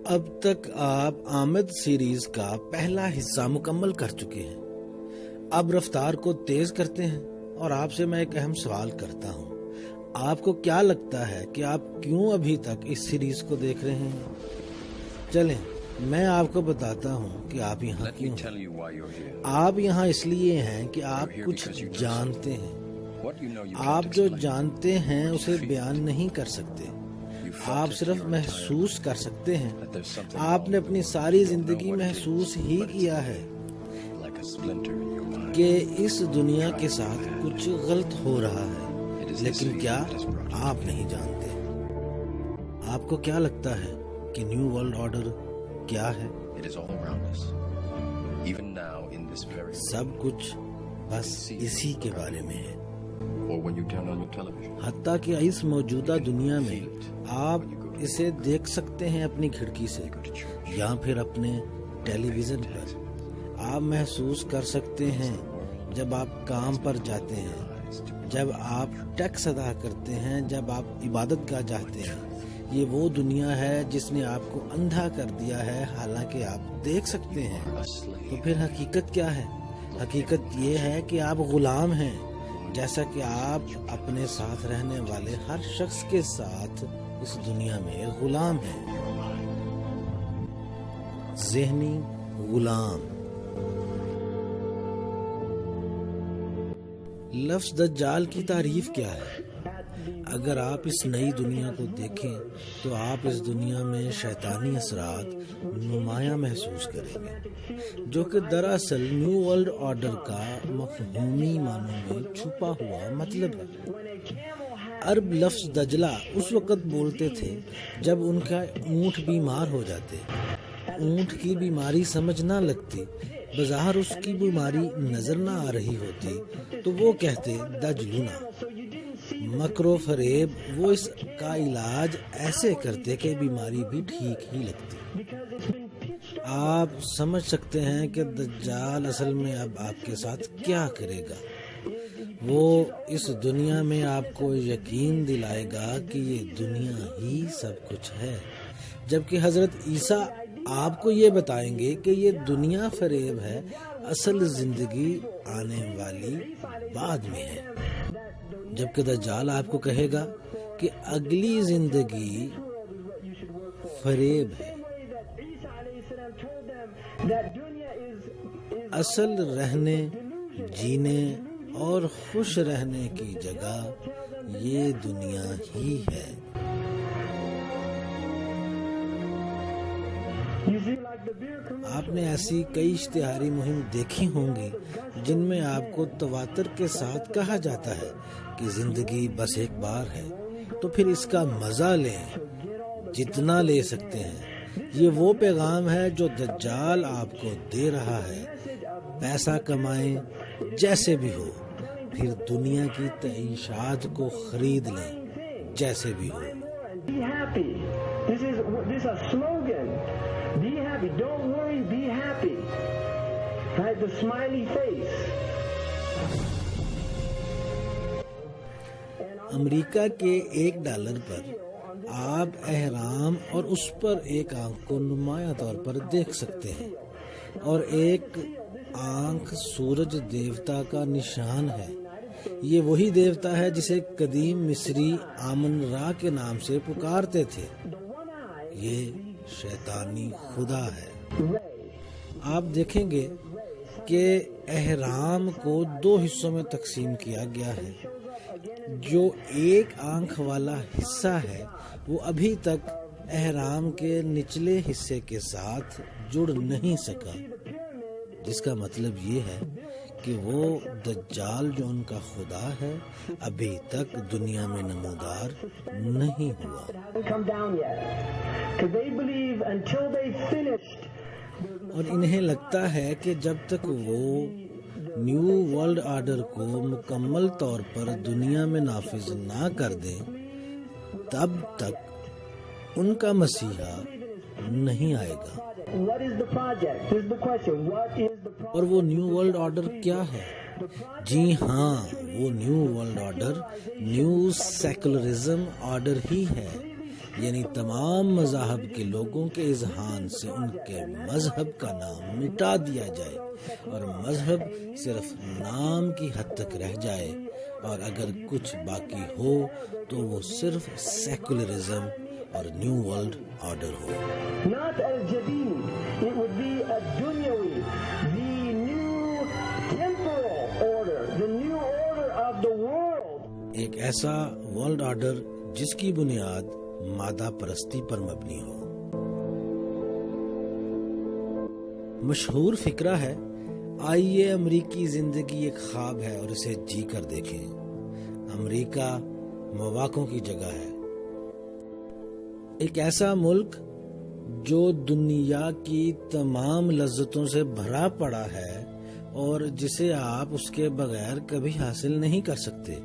اب تک آپ آمد سیریز کا پہلا حصہ مکمل کر چکے ہیں. اب رفتار کو تیز کرتے ہیں اور آپ سے میں ایک اہم سوال کرتا ہوں. آپ کو کیا لگتا ہے کہ آپ کیوں ابھی تک اس سیریز کو دیکھ رہے ہیں؟ چلیں میں آپ کو بتاتا ہوں کہ آپ یہاں کیوں ہیں. آپ یہاں اس لیے ہیں کہ آپ کچھ جانتے ہیں. آپ جو جانتے ہیں اسے بیان نہیں کر سکتے. آپ صرف محسوس کر سکتے ہیں. آپ نے اپنی ساری زندگی محسوس ہی کیا ہے کہ اس دنیا کے ساتھ کچھ غلط ہو رہا ہے، لیکن کیا آپ نہیں جانتے. آپ کو کیا لگتا ہے کہ نیو ورلڈ آرڈر کیا ہے؟ سب کچھ بس اسی کے بارے میں ہے. حتیٰ کہ اس موجودہ دنیا میں آپ اسے دیکھ سکتے ہیں اپنی کھڑکی سے یا پھر اپنے ٹیلی ویژن پر. آپ محسوس کر سکتے ہیں جب آپ کام پر جاتے ہیں، جب آپ ٹیکس ادا کرتے ہیں، جب آپ عبادت گاہ جاتے ہیں. یہ وہ دنیا ہے جس نے آپ کو اندھا کر دیا ہے، حالانکہ آپ دیکھ سکتے ہیں. تو پھر حقیقت کیا ہے؟ حقیقت یہ ہے کہ آپ غلام ہیں، جیسا کہ آپ اپنے ساتھ رہنے والے ہر شخص کے ساتھ اس دنیا میں غلام ہیں. ذہنی غلام. لفظ دجال کی تعریف کیا ہے؟ اگر آپ اس نئی دنیا کو دیکھیں تو آپ اس دنیا میں شیطانی اثرات نمایاں محسوس کریں گے، جو کہ دراصل نیو ورلڈ آرڈر کا مفہومی معنوں میں چھپا ہوا مطلب ہے. عرب لفظ دجلہ اس وقت بولتے تھے جب ان کا اونٹ بیمار ہو جاتے. اونٹ کی بیماری سمجھ نہ لگتی، بظاہر اس کی بیماری نظر نہ آ رہی ہوتی، تو وہ کہتے دجلنا. مکر و فریب، وہ اس کا علاج ایسے کرتے کہ بیماری بھی ٹھیک ہی لگتی. آپ سمجھ سکتے ہیں کہ دجال اصل میں اب آپ کے ساتھ کیا کرے گا. وہ اس دنیا میں آپ کو یقین دلائے گا کہ یہ دنیا ہی سب کچھ ہے، جبکہ حضرت عیسیٰ آپ کو یہ بتائیں گے کہ یہ دنیا فریب ہے، اصل زندگی آنے والی بعد میں ہے. جبکہ دجال آپ کو کہے گا کہ اگلی زندگی فریب ہے. اصل رہنے، جینے اور خوش رہنے کی جگہ یہ دنیا ہی ہے. آپ نے ایسی کئی اشتہاری مہم دیکھی ہوں گی جن میں آپ کو تواتر کے ساتھ کہا جاتا ہے کہ زندگی بس ایک بار ہے، تو پھر اس کا مزہ لیں جتنا لے سکتے ہیں. یہ وہ پیغام ہے جو دجال آپ کو دے رہا ہے. پیسہ کمائیں جیسے بھی ہو، پھر دنیا کی تعیشات کو خرید لیں جیسے بھی ہو. Be happy. This is a slogan. Be happy. Don't worry, be happy. Right? The smiley face. امریکہ کے $1 پر آپ احرام اور اس پر ایک آنکھ کو نمایاں طور پر دیکھ سکتے ہیں، اور ایک آنکھ سورج دیوتا کا نشان ہے. یہ وہی دیوتا ہے جسے قدیم مصری آمن را کے نام سے پکارتے تھے. یہ شیطانی خدا ہے. آپ دیکھیں گے کہ احرام کو 2 حصوں میں تقسیم کیا گیا ہے. جو ایک آنکھ والا حصہ ہے وہ ابھی تک احرام کے نچلے حصے کے ساتھ جڑ نہیں سکا، جس کا مطلب یہ ہے کہ وہ دجال جو ان کا خدا ہے ابھی تک دنیا میں نمودار نہیں ہوا. اور انہیں لگتا ہے کہ جب تک وہ نیو ورلڈ آرڈر کو مکمل طور پر دنیا میں نافذ نہ کر دیں تب تک ان کا مسیحا نہیں آئے گا. اور وہ نیو ورلڈ آرڈر کیا ہے؟ جی ہاں، وہ new world order new secularism order ہی ہے. یعنی تمام مذاہب کے لوگوں کے اذہان سے ان کے مذہب کا نام مٹا دیا جائے اور مذہب صرف نام کی حد تک رہ جائے، اور اگر کچھ باقی ہو تو وہ صرف سیکولرزم اور new world order who. Not al-Jadid, it would be ad-Dunyawi, the new temporal order, the new order of the world. ایک ایسا ورلڈ آرڈر جس کی بنیاد مادہ پرستی پر مبنی ہو۔ مشہور فقرہ ہے، آئیے امریکی زندگی ایک خواب ہے اور اسے جی کر دیکھیں۔ امریکہ مواقعوں کی جگہ ہے، ایک ایسا ملک جو دنیا کی تمام لذتوں سے بھرا پڑا ہے اور جسے آپ اس کے بغیر کبھی حاصل نہیں کر سکتے،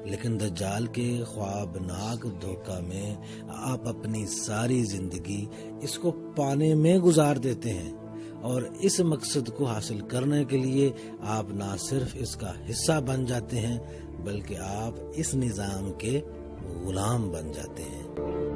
لیکن دجال کے خوابناک دھوکہ میں آپ اپنی ساری زندگی اس کو پانے میں گزار دیتے ہیں، اور اس مقصد کو حاصل کرنے کے لیے آپ نہ صرف اس کا حصہ بن جاتے ہیں بلکہ آپ اس نظام کے غلام بن جاتے ہیں۔